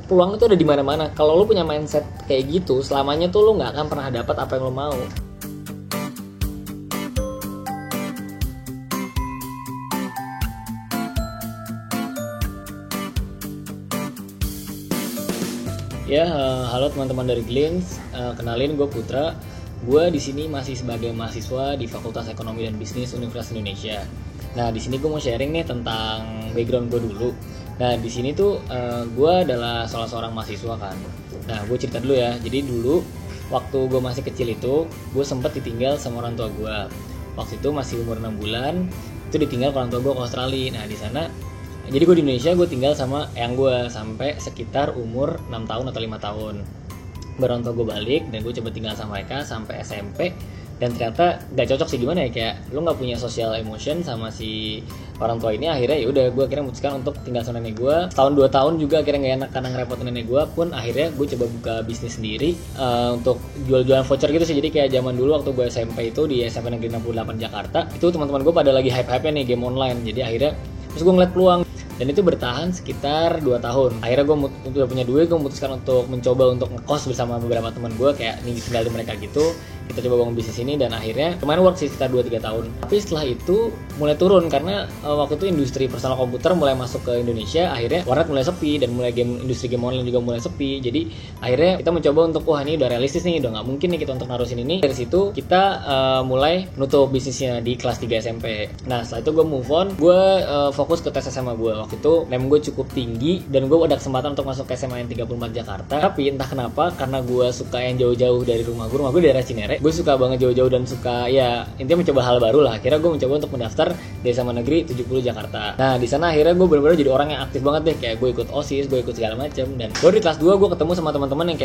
peluang itu ada di mana-mana. Kalau lo punya mindset kayak gitu, selamanya tuh lo nggak akan pernah dapat apa yang lo mau. Ya, halo teman-teman dari Glints. Kenalin, gue Putra. Gue di sini masih sebagai mahasiswa di Fakultas Ekonomi dan Bisnis Universitas Indonesia. Nah, di sini gue mau sharing nih tentang background gue dulu. Nah, di sini tuh gue adalah salah seorang mahasiswa kan. Nah, gue cerita dulu ya. Jadi dulu waktu gue masih kecil itu, gue sempat ditinggal sama orang tua gue. Waktu itu masih umur 6 bulan, itu ditinggal orang tua gue ke Australia. Nah, di sana jadi gue di Indonesia, gue tinggal sama eyang gue sampai sekitar umur 6 tahun atau 5 tahun. Baru orang tua gue balik dan gue coba tinggal sama mereka sampai SMP. Dan ternyata gak cocok sih, gimana ya, kayak lo gak punya social emotion sama si orang tua ini. Akhirnya ya udah, gue akhirnya memutuskan untuk tinggal sama nenek gue. Setahun 2 tahun juga akhirnya gak enak karena ngerepotin nenek gue. Pun akhirnya gue coba buka bisnis sendiri untuk jual-jualan voucher gitu sih. Jadi kayak zaman dulu waktu gue SMP itu di SMP Negeri 68 Jakarta, itu teman-teman gue pada lagi hype-hype nih game online. Jadi akhirnya terus gue ngeliat peluang. Dan itu bertahan sekitar 2 tahun. Akhirnya gue udah punya duit, gue memutuskan untuk mencoba untuk ngekos bersama beberapa teman gue, kayak tinggal di mereka gitu. Kita coba bangun bisnis ini dan akhirnya kemarin work sih sekitar 2-3 tahun. Tapi setelah itu mulai turun karena waktu itu industri personal komputer mulai masuk ke Indonesia. Akhirnya warnet mulai sepi dan industri game online juga mulai sepi. Jadi akhirnya kita mencoba untuk wah ini udah realistis nih, udah nggak mungkin nih kita untuk narusin ini. Dari situ kita mulai nutup bisnisnya di kelas 3 SMP. Nah setelah itu gue move on, gue fokus ke tes SMA gue. Waktu itu NEM gue cukup tinggi dan gue ada kesempatan untuk masuk ke SMA yang 34 Jakarta. Tapi entah kenapa, karena gue suka yang jauh-jauh dari rumah gue daerah Cinere. Gue suka banget jauh-jauh dan suka ya intinya mencoba hal baru lah. Akhirnya gue mencoba untuk mendaftar di SMA Negeri 70 Jakarta. Nah di sana akhirnya gue benar-benar jadi orang yang aktif banget deh. Kayak gue ikut OSIS, gue ikut segala macam. Dan baru di kelas 2 gue ketemu sama teman-teman yang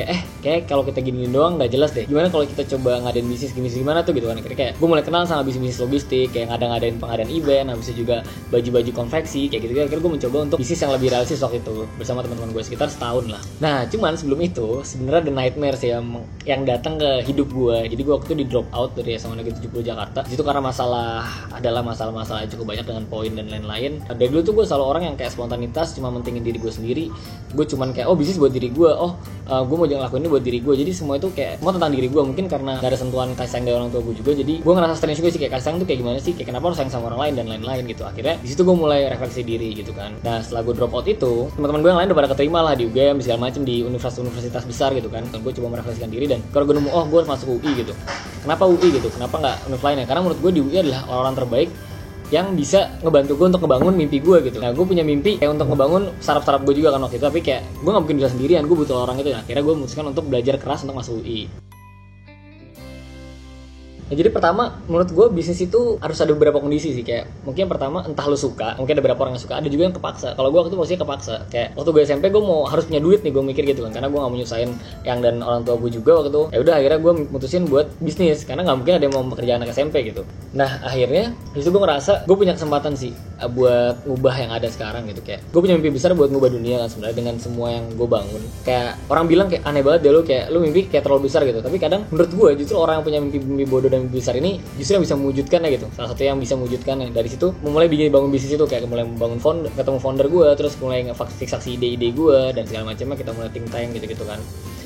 kayak kalau kita gini doang nggak jelas deh. Gimana kalau kita coba ngadain bisnis gimana tuh gitu kan. Akhirnya kayak gue mulai kenal sama bisnis logistik, kayak ngadain pengadaan event, habis itu juga baju-baju konveksi kayak gitu. Akhirnya gue mencoba untuk bisnis yang lebih realistis waktu itu bersama teman-teman gue sekitar setahun lah. Nah cuman sebelum itu sebenarnya the nightmare sih yang datang ke hidup gue. Jadi gue waktu itu di drop out dari SMA Negeri 70 Jakarta. Itu karena masalah yang cukup banyak dengan poin dan lain-lain. Dari dulu tuh gue selalu orang yang kayak spontanitas, cuma mentingin diri gue sendiri. Gue cuman kayak bisnis buat diri gue. Gue mau ngelakuin ini buat diri gue. Jadi semua itu kayak semua tentang diri gue. Mungkin karena gak ada sentuhan kasih sayang dari orang tua gue juga. Jadi gue ngerasa strange juga sih, kayak kasih sayang tuh kayak gimana sih? Kayak kenapa harus sayang sama orang lain dan lain-lain gitu. Akhirnya di situ gue mulai refleksi diri gitu kan. Nah setelah gue drop out itu, teman-teman gue yang lain udah pada keterima lah di UGM segala macam, di universitas besar gitu kan. Dan gue coba merefleksikan diri dan kalau gue nemu gue harus masuk UI gitu. Kenapa UI gitu? Kenapa nggak univ lainnya? Karena menurut gue di UI adalah orang-orang terbaik yang bisa ngebantu gue untuk ngebangun mimpi gue gitu. Nah gue punya mimpi kayak untuk ngebangun startup gue juga kan waktu itu. Tapi kayak gue nggak mungkin bisa sendirian, gue butuh orang itu. Nah, akhirnya gue memutuskan untuk belajar keras untuk masuk UI. Nah, jadi pertama menurut gue bisnis itu harus ada beberapa kondisi sih. Kayak mungkin pertama entah lo suka, mungkin ada beberapa orang yang suka, ada juga yang kepaksa. Kalau gue waktu itu posisinya kepaksa. Kayak waktu gue SMP gue mau harus punya duit nih, gue mikir gitu kan, karena gue nggak mau nyusahin yang dan orang tua gue juga waktu itu. Ya udah akhirnya gue mutusin buat bisnis karena nggak mungkin ada yang mau bekerja anak SMP gitu. Nah akhirnya disitu gue ngerasa gue punya kesempatan sih buat ngubah yang ada sekarang gitu. Kayak gue punya mimpi besar buat ngubah dunia kan sebenarnya dengan semua yang gue bangun. Kayak orang bilang kayak aneh banget deh lo, kayak lo mimpi kayak terlalu besar gitu. Tapi kadang menurut gue justru orang yang punya mimpi bodoh dan mimpi besar ini justru yang bisa mewujudkannya gitu. Salah satu yang bisa mewujudkannya. Dari situ mulai bangun bisnis itu, kayak mulai membangun ketemu founder gue, terus mulai ngefiksasi ide-ide gue dan segala macamnya. Kita mulai think tank gitu kan.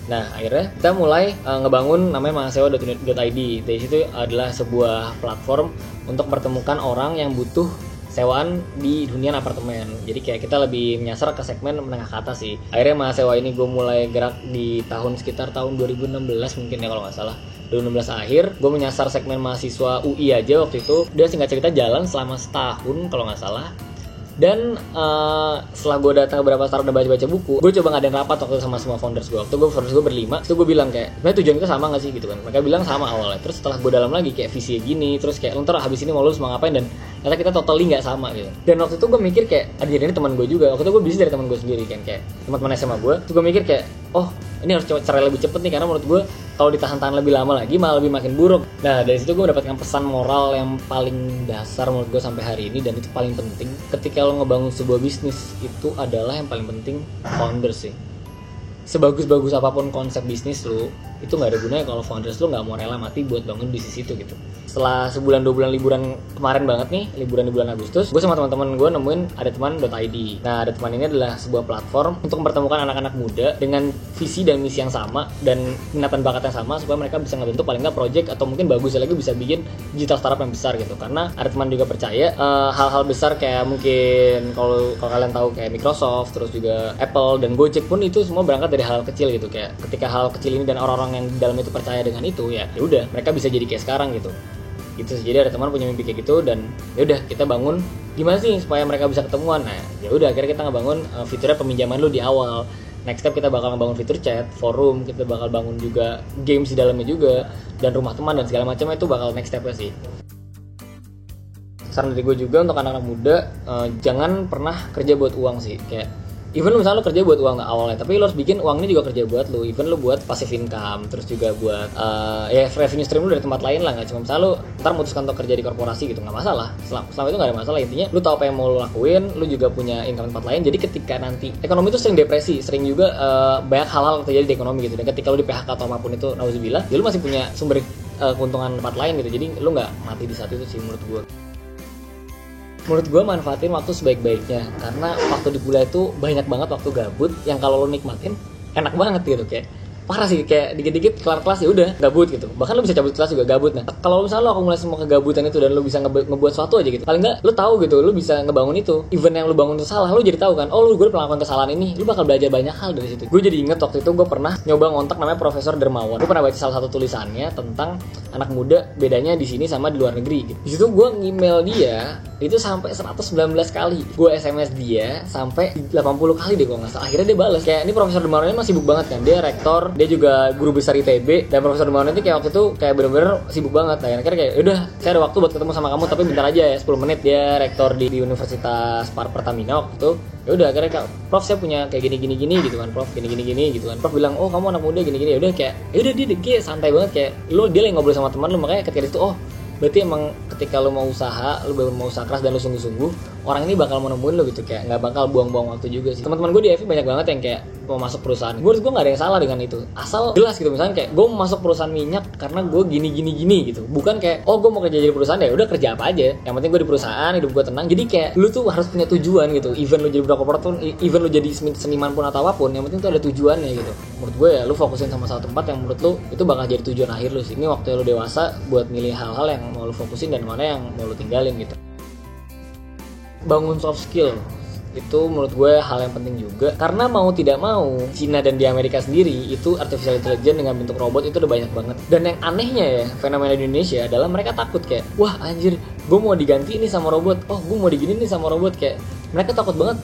Nah akhirnya kita mulai ngebangun namanya mahasiswa.id. Dari situ adalah sebuah platform untuk mempertemukan orang yang butuh sewaan di dunia apartemen. Jadi kayak kita lebih menyasar ke segmen menengah ke atas sih. Akhirnya mahasiswa ini gue mulai gerak di sekitar tahun 2016 mungkin ya kalau nggak salah. 2016 akhir gue menyasar segmen mahasiswa UI aja waktu itu. Udah singkat cerita jalan selama setahun kalau nggak salah. Dan setelah gue datang ke beberapa startup dan baca-baca buku, gue coba ngadain rapat waktu itu sama semua founders gue. Waktu founders gue berlima, itu gue bilang kayak sebenarnya tujuan kita sama gak sih gitu kan. Mereka bilang sama awalnya. Terus setelah gue dalam lagi kayak visinya gini, terus kayak ntar habis ini mau lulus mau ngapain, dan ternyata kita totally gak sama gitu. Dan waktu itu gue mikir kayak ini teman gue juga. Waktu itu gue bisnis dari teman gue sendiri kan, kayak teman-teman SMA gue. Terus gue mikir kayak ini harus cerai lebih cepet nih, karena menurut gue kalau ditahan-tahan lebih lama lagi malah lebih makin buruk. Nah dari situ gue mendapatkan pesan moral yang paling dasar menurut gue sampai hari ini, dan itu paling penting ketika lo ngebangun sebuah bisnis. Itu adalah yang paling penting founder sih. Sebagus-bagus apapun konsep bisnis lo, itu nggak ada gunanya kalau founders lu nggak mau rela mati buat bangun bisnis itu gitu. Setelah sebulan 2 bulan liburan kemarin banget nih, liburan di bulan Agustus, gue sama teman-teman gue nemuin ada teman.id. Nah, ada teman ini adalah sebuah platform untuk mempertemukan anak-anak muda dengan visi dan misi yang sama dan minat dan bakat yang sama supaya mereka bisa ngebentuk paling nggak project atau mungkin bagusnya lagi bisa bikin digital startup yang besar gitu. Karena ada teman juga percaya hal-hal besar kayak mungkin kalau kalian tahu kayak Microsoft, terus juga Apple dan Gojek pun itu semua berangkat dari hal kecil gitu. Kayak ketika hal kecil ini dan orang-orang yang di dalam itu percaya dengan itu, ya udah mereka bisa jadi kayak sekarang gitu. Jadi ada teman punya mimpi kayak gitu dan ya udah kita bangun gimana sih supaya mereka bisa ketemuan. Nah, ya udah akhirnya kita ngebangun fiturnya peminjaman lu di awal. Next step kita bakal ngebangun fitur chat, forum, kita bakal bangun juga games di dalamnya juga dan rumah teman dan segala macam itu bakal next stepnya sih. Saran dari gue juga untuk anak-anak muda, jangan pernah kerja buat uang sih. Kayak even lu misalnya lu kerja buat uang awalnya, tapi lu harus bikin uang ini juga kerja buat lu. Even lu buat passive income, terus juga buat revenue stream lu dari tempat lain lah. Nggak cuma misalnya lu ntar memutuskan untuk kerja di korporasi gitu, nggak masalah. Selama itu nggak ada masalah. Intinya lu tahu apa yang mau lu lakuin, lu juga punya income tempat lain. Jadi ketika nanti ekonomi itu sering depresi, sering juga banyak hal-hal terjadi di ekonomi gitu. Dan ketika lu di PHK atau apapun itu, nauzubillah, ya lu masih punya sumber keuntungan tempat lain gitu. Jadi lu nggak mati di saat itu sih menurut gue. Menurut gue manfaatin waktu sebaik-baiknya, karena waktu di kuliah itu banyak banget waktu gabut yang kalau lo nikmatin enak banget gitu. Kayak parah sih, kayak dikit-dikit kelar kelas ya udah gabut gitu. Bahkan lo bisa cabut kelas juga gabut. Nah, kalau misalnya lo akumulasi semua kegabutan itu dan lo bisa ngebuat sesuatu aja gitu, paling nggak lo tahu gitu, lo bisa ngebangun itu. Even yang lo bangun itu salah, lo jadi tahu kan, oh gue melakukan kesalahan ini, lo bakal belajar banyak hal dari situ. Gue jadi inget waktu itu gue pernah nyoba ngontak namanya Profesor Dermawan. Gue pernah baca salah satu tulisannya tentang anak muda bedanya di sini sama di luar negeri gitu. Di situ gue nge-email dia itu sampai 119 kali, gue SMS dia sampai 80 kali deh kalau nggak salah. Akhirnya dia balas. Kayak ini Profesor Dermawan ini masih sibuk banget kan, dia rektor, dia juga guru besar ITB, dan Profesor Dermawan ini kayak waktu itu kayak bener-bener sibuk banget. Nah, akhirnya kayak udah saya ada waktu buat ketemu sama kamu tapi bentar aja ya, 10 menit. Dia rektor di Universitas Pertamina waktu itu. Ya udah akhirnya kayak Prof saya punya kayak gini gitu kan, Prof gini gitu kan. Prof bilang oh kamu anak muda gini ya udah kayak ya udah dia santai banget, kayak dia lagi ngobrol sama teman lu. Makanya ketika itu berarti emang ketika lo mau usaha, lo mau usaha keras dan lo sungguh-sungguh, orang ini bakal mau nemuin lo gitu. Kayak nggak bakal buang-buang waktu juga sih. Teman-teman gue di FI banyak banget yang kayak mau masuk perusahaan. Gue nggak ada yang salah dengan itu, asal jelas gitu. Misalnya kayak gue mau masuk perusahaan minyak karena gue gini gitu. Bukan kayak oh gue mau kerja jadi perusahaan ya udah kerja apa aja. Yang penting gue di perusahaan, hidup gue tenang. Jadi kayak lo tuh harus punya tujuan gitu. Even lo jadi budak korporat pun, even lo jadi seniman pun atau apapun, yang penting tuh ada tujuannya gitu. Menurut gue ya lo fokusin sama satu tempat yang menurut lo itu bakal jadi tujuan akhir lo sih. Ini waktu lo dewasa buat milih hal-hal yang mau lo fokusin dan mana yang mau lo tinggalin gitu. Bangun soft skill itu menurut gue hal yang penting juga, karena mau tidak mau Cina dan di Amerika sendiri itu artificial intelligence dengan bentuk robot itu udah banyak banget. Dan yang anehnya ya, fenomena di Indonesia adalah mereka takut kayak wah anjir gue mau diganti nih sama robot, oh gue mau digini nih sama robot. Kayak mereka takut banget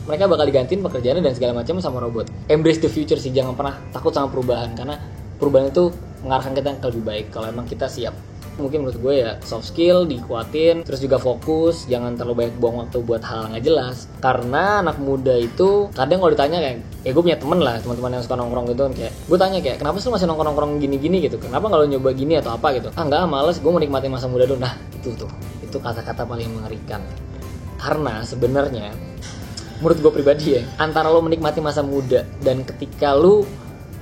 mereka bakal digantiin pekerjaannya dan segala macam sama robot. Embrace the future sih, jangan pernah takut sama perubahan, karena perubahan itu mengarahkan kita ke lebih baik kalau emang kita siap. Mungkin menurut gue ya soft skill dikuatin, terus juga fokus, jangan terlalu banyak buang waktu buat hal nggak jelas. Karena anak muda itu kadang kalau ditanya kayak, gue punya teman-teman yang suka nongkrong gitu kan, kayak gue tanya kayak kenapa sih lu masih nongkrong gini gitu, kenapa nggak lo nyoba gini atau apa gitu. Nggak, males, gue mau nikmatin masa muda dulu. Nah itu kata-kata paling mengerikan. Karena sebenarnya menurut gue pribadi ya, antara lo menikmati masa muda dan ketika lo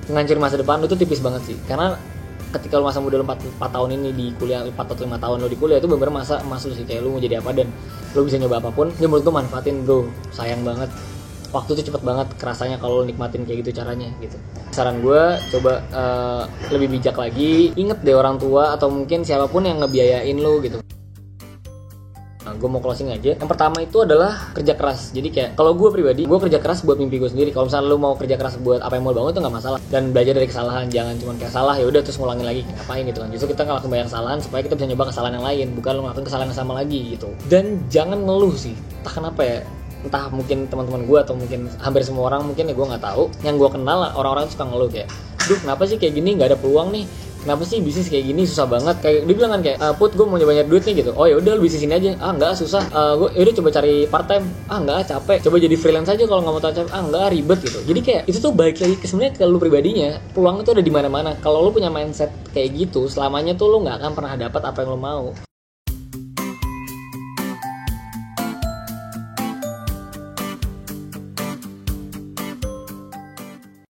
ngancurin masa depan lo itu tipis banget sih. Karena ketika lo masa muda lo 4 tahun ini di kuliah, 4 atau 5 tahun lo di kuliah itu bener-bener masa emas lo sih. Kayak lo mau jadi apa dan lo bisa nyoba apapun. Ya menurut gue manfaatin bro, sayang banget. Waktu tuh cepet banget kerasanya kalau lo nikmatin kayak gitu caranya gitu. Saran gue coba lebih bijak lagi. Inget deh orang tua atau mungkin siapapun yang ngebiayain lo gitu. Nah, gue mau closing aja. Yang pertama itu adalah kerja keras. Jadi kayak kalau gue pribadi, gue kerja keras buat mimpi gue sendiri. Kalau misalnya lu mau kerja keras buat apa yang mau bangun itu nggak masalah. Dan belajar dari kesalahan, jangan cuma kayak salah ya udah terus ngulangin lagi, ngapain gitu kan. Justru kita ngelakuin banyak kesalahan supaya kita bisa nyoba kesalahan yang lain, bukan lu ngelakuin kesalahan yang sama lagi gitu. Dan jangan ngeluh sih. Entah kenapa ya, entah mungkin teman-teman gue atau mungkin hampir semua orang mungkin ya gue nggak tahu. Yang gue kenal orang-orang suka ngeluh kayak, duh kenapa sih kayak gini nggak ada peluang nih. Kenapa sih bisnis kayak gini susah banget? Kayak dia bilang kan kayak, Put gue mau banyak duit nih gitu. Oh ya udah lu bisnis ini aja. Enggak susah. Gue yaudah coba cari part time. Enggak capek. Coba jadi freelance aja kalau nggak mau capek. Enggak ribet gitu. Jadi kayak itu tuh balik lagi ke sebenarnya ke lu pribadinya. Peluang itu ada di mana-mana. Kalau lu punya mindset kayak gitu, selamanya tuh lu nggak akan pernah dapat apa yang lu mau.